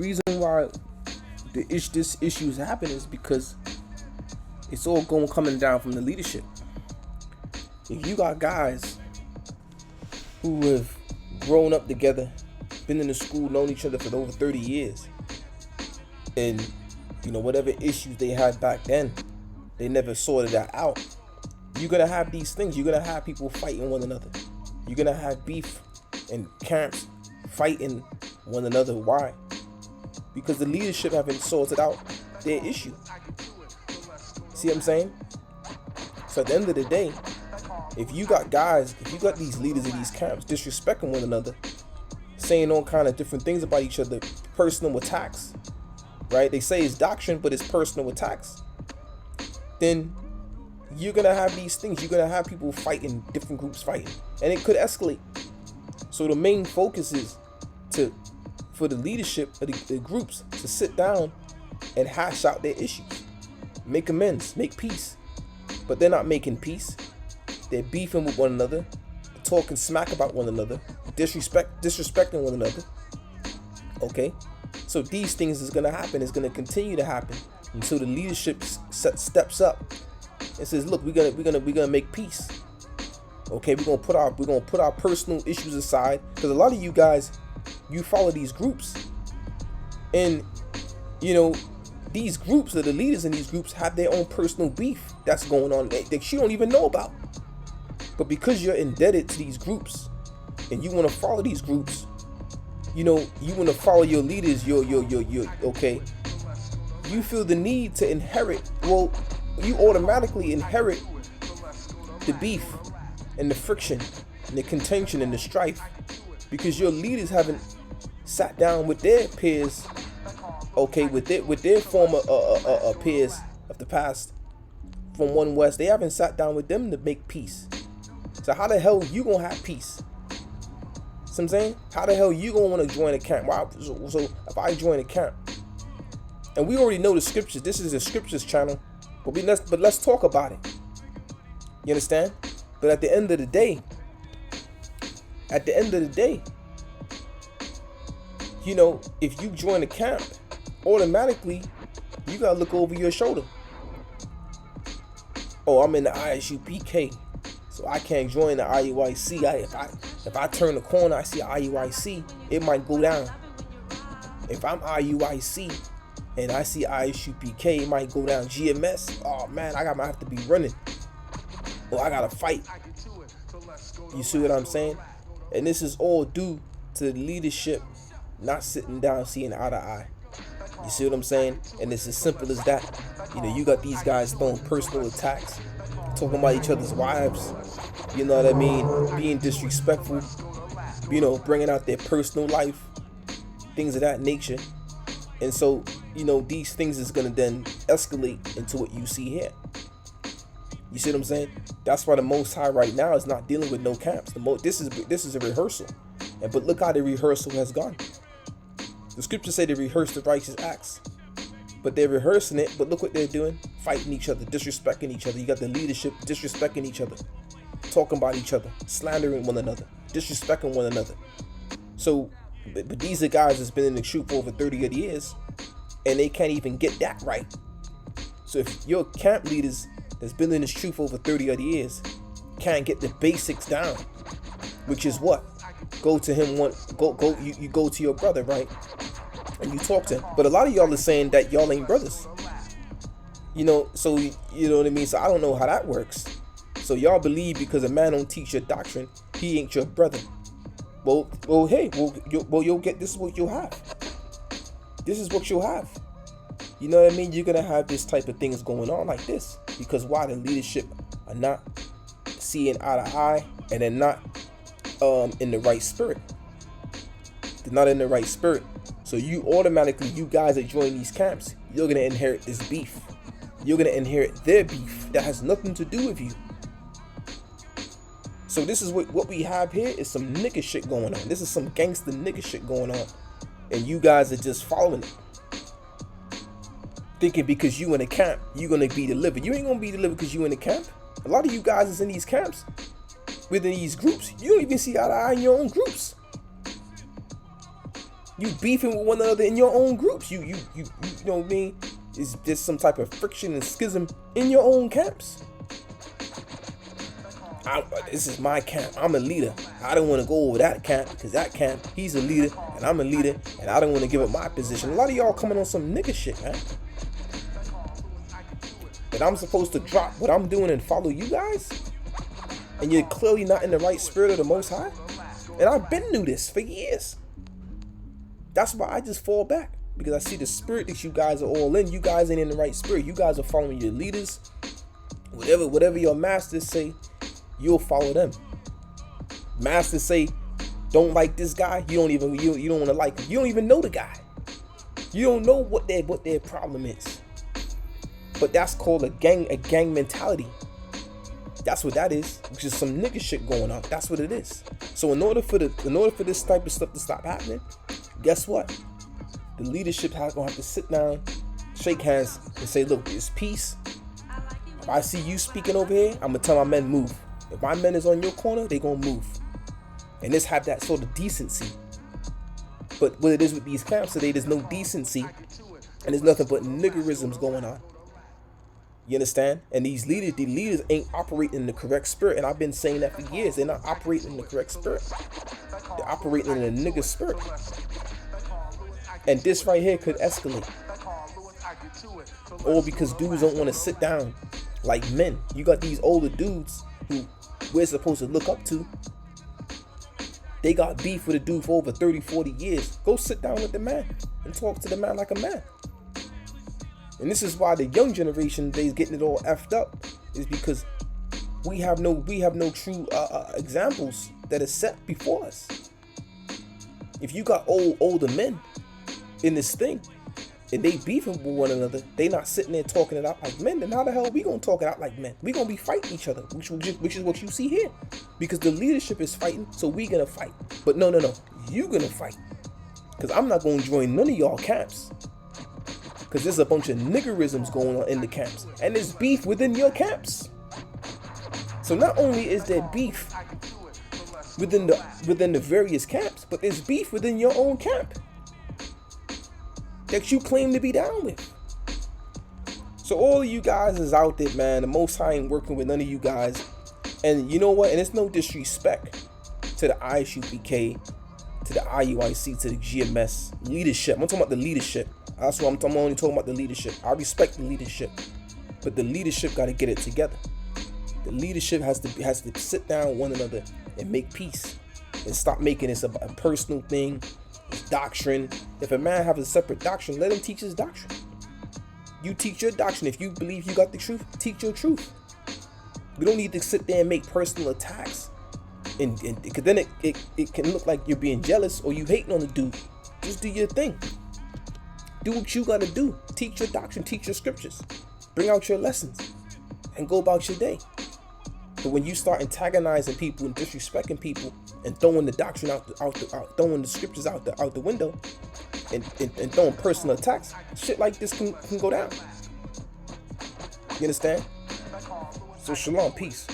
reason why this issue is happening is because it's all coming down from the leadership. If you got guys who have grown up together, been in the school, known each other for over 30 years, and whatever issues they had back then, they never sorted that out. You're gonna have these things. You're gonna have people fighting one another. You're gonna have beef and camps fighting one another. Why? Because the leadership haven't sorted out their issue. See what I'm saying? So at the end of the day, if you got these leaders of these camps disrespecting one another, saying all kind of different things about each other, personal attacks, right? They say it's doctrine, but it's personal attacks. Then you're gonna have these things. You're gonna have people fighting, different groups fighting, and it could escalate. So the main focus is for the leadership of the groups to sit down and hash out their issues, make amends, make peace. But they're not making peace. They're beefing with one another, talking smack about one another, disrespecting one another. Okay, so these things is gonna happen. It's gonna continue to happen until the leadership steps up and says, "Look, we're gonna make peace. Okay, we're gonna put our personal issues aside." Because a lot of you guys, you follow these groups, and these groups, or the leaders in these groups, have their own personal beef that's going on that you don't even know about. But because you're indebted to these groups and you want to follow these groups, you want to follow your leaders, your okay, you feel the need to inherit. Well, you automatically inherit the beef and the friction and the contention and the strife, because your leaders haven't sat down with their peers, okay, with their former peers of the past from One West. They haven't sat down with them to make peace. So how the hell you gonna have peace? See what I'm saying? How the hell you gonna want to join a camp? Why? So if I join a camp, and we already know the scriptures. This is a scriptures channel, but let's talk about it. You understand? But at the end of the day, if you join a camp, automatically you gotta look over your shoulder. Oh, I'm in the Isupk, so I can't join the Iuic. If I turn the corner, I see Iuic, it might go down. If I'm Iuic and I see Isupk, it might go down. GMS, oh man, I might have to be running, or I gotta fight. You see what I'm saying? And this is all due to the leadership not sitting down, seeing eye to eye. You see what I'm saying? And it's as simple as that. You got these guys throwing personal attacks, talking about each other's wives, you know what I mean, being disrespectful, bringing out their personal life, things of that nature. And so, these things is going to then escalate into what you see here. You see what I'm saying? That's why the Most High right now is not dealing with no camps. This is a rehearsal. But look how the rehearsal has gone. The scriptures say they rehearse the righteous acts, but they're rehearsing it. But look what they're doing: fighting each other, disrespecting each other. You got the leadership disrespecting each other, talking about each other, slandering one another, disrespecting one another. So, but these are guys that's been in the truth for over 30 years, and they can't even get that right. So if your camp leaders that's been in this truth for over 30 years can't get the basics down, which is what? Go to him you go to your brother, right? And you talk to him. But a lot of y'all are saying that y'all ain't brothers. So you know what I mean? So I don't know how that works. So y'all believe because a man don't teach your doctrine, he ain't your brother. Well, you'll get, this is what you'll have. This is what you'll have. You know what I mean? You're gonna have this type of things going on like this. Because why? The leadership are not seeing eye to eye, and they're not in the right spirit. They're not in the right spirit. So you guys that join these camps, you're gonna inherit this beef. You're gonna inherit their beef that has nothing to do with you. So this is what we have here is some nigga shit going on. This is some gangster nigga shit going on, and you guys are just following it, thinking because you in a camp you're gonna be delivered. You ain't gonna be delivered because you in a camp. A lot of you guys is in these camps, within these groups. You don't even see eye to eye in your own groups. You beefing with one another in your own groups. You know what I mean? It's just some type of friction and schism in your own camps. This is my camp. I'm a leader. I don't want to go over that camp because that camp, he's a leader and I'm a leader and I don't want to give up my position. A lot of y'all coming on some nigga shit, man. But I'm supposed to drop what I'm doing and follow you guys? And you're clearly not in the right spirit of the Most High? And I've been through this for years. That's why I just fall back. Because I see the spirit that you guys are all in. You guys ain't in the right spirit. You guys are following your leaders. Whatever your masters say, you'll follow them. Masters say, don't like this guy. You don't want to like him. You don't even know the guy. You don't know what their problem is. But that's called a gang mentality. That's what that is. Which is some nigga shit going on. That's what it is. So in order for this type of stuff to stop happening, guess what? The leadership gonna have to sit down, shake hands, and say, look, it's peace. If I see you speaking over here, I'm gonna tell my men move. If my men is on your corner, they gonna move. And just have that sort of decency. But what it is with these camps today, there's no decency, and there's nothing but niggerisms going on. You understand? And the leaders ain't operating in the correct spirit. And I've been saying that for years. They're not operating in the correct spirit. They're operating in a nigga spirit. And this right here could escalate. All because dudes don't want to sit down like men. You got these older dudes who we're supposed to look up to. They got beef with a dude for over 30, 40 years. Go sit down with the man and talk to the man like a man. And this is why the young generation is getting it all effed up, is because we have no true examples that are set before us. If you got older men in this thing and they beefing with one another, they not sitting there talking it out like men, then how the hell are we gonna talk it out like men? We gonna be fighting each other, which is what you see here, because the leadership is fighting, so we gonna fight. But no, you gonna fight, because I'm not gonna join none of y'all camps. Because there's a bunch of niggerisms going on in the camps. And there's beef within your camps. So not only is there beef within the various camps, but there's beef within your own camp that you claim to be down with. So all of you guys is out there, man. The Most High ain't working with none of you guys. And you know what? And it's no disrespect to the Isupk, to the Iuic, to the GMS leadership. I'm talking about the leadership. That's what I'm only talking about, the leadership. I respect the leadership, but the leadership got to get it together. The leadership has to sit down with one another and make peace, and stop making this a personal thing, doctrine. If a man has a separate doctrine, let him teach his doctrine. You teach your doctrine. If you believe you got the truth, teach your truth. We don't need to sit there and make personal attacks, and because then it can look like you're being jealous or you hating on the dude. Just do your thing. Do what you gotta do. Teach your doctrine, teach your scriptures. Bring out your lessons and go about your day. But when you start antagonizing people and disrespecting people and throwing the doctrine out, throwing the scriptures out the window and throwing personal attacks, shit like this can go down. You understand? So shalom, peace.